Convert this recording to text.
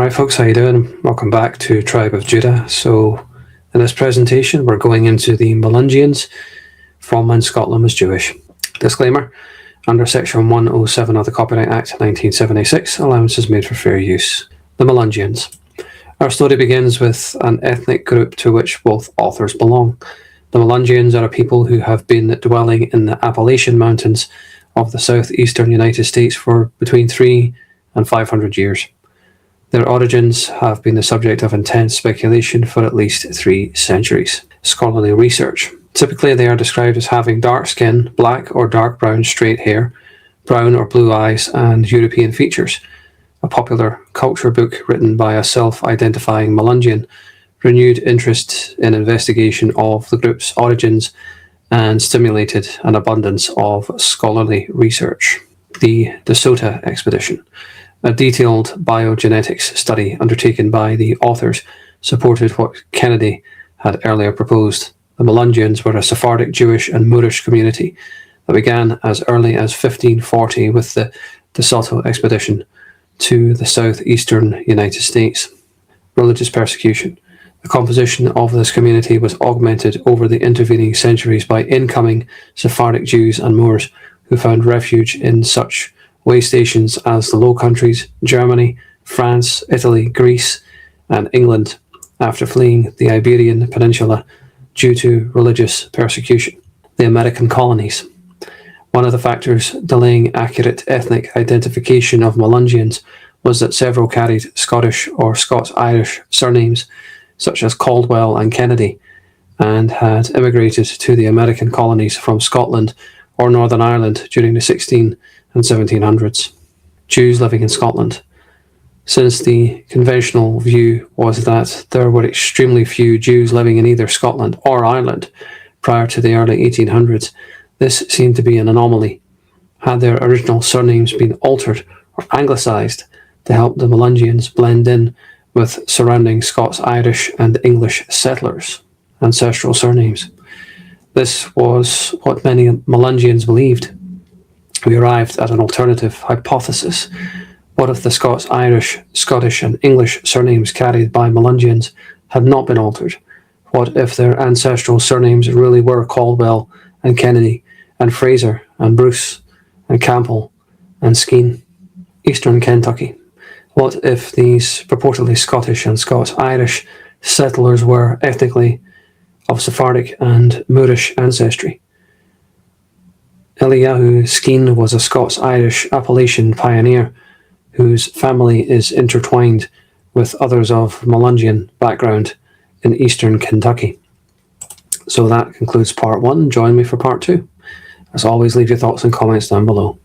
Alright folks, how you doing? Welcome back to Tribe of Judah. So in this presentation we're going into the Melungeons from when Scotland was Jewish. Disclaimer, under section 107 of the Copyright Act 1976, allowance is made for fair use. The Melungeons. Our story begins with an ethnic group to which both authors belong. The Melungeons are a people who have been dwelling in the Appalachian Mountains of the southeastern United States for between 300 and 500 years. Their origins have been the subject of intense speculation for at least 3 centuries. Scholarly research. Typically, they are described as having dark skin, black or dark brown straight hair, brown or blue eyes, and European features. A popular culture book written by a self-identifying Melungeon renewed interest in investigation of the group's origins and stimulated an abundance of scholarly research. The DeSoto Expedition. A detailed biogenetics study undertaken by the authors supported what Kennedy had earlier proposed. The Melungeons were a Sephardic Jewish and Moorish community that began as early as 1540 with the DeSoto Expedition to the southeastern United States. Religious persecution. The composition of this community was augmented over the intervening centuries by incoming Sephardic Jews and Moors who found refuge in such way stations as the Low Countries, Germany, France, Italy, Greece, and England after fleeing the Iberian Peninsula due to religious persecution. The American colonies. One of the factors delaying accurate ethnic identification of Melungeons was that several carried Scottish or Scots-Irish surnames, such as Caldwell and Kennedy, and had immigrated to the American colonies from Scotland or Northern Ireland during the 1600s and 1700s. Jews living in Scotland. Since the conventional view was that there were extremely few Jews living in either Scotland or Ireland prior to the early 1800s, this seemed to be an anomaly. Had their original surnames been altered or anglicised to help the Melungeons blend in with surrounding Scots-Irish and English settlers' ancestral surnames? This was what many Melungeons believed. We arrived at an alternative hypothesis. What if the Scots-Irish, Scottish and English surnames carried by Melungeons had not been altered? What if their ancestral surnames really were Caldwell and Kennedy and Fraser and Bruce and Campbell and Skene? Eastern Kentucky. What if these purportedly Scottish and Scots-Irish settlers were ethnically of Sephardic and Moorish ancestry? Eliyahu Skene was a Scots-Irish Appalachian pioneer whose family is intertwined with others of Melungeon background in eastern Kentucky. So that concludes part 1. Join me for part 2. As always, leave your thoughts and comments down below.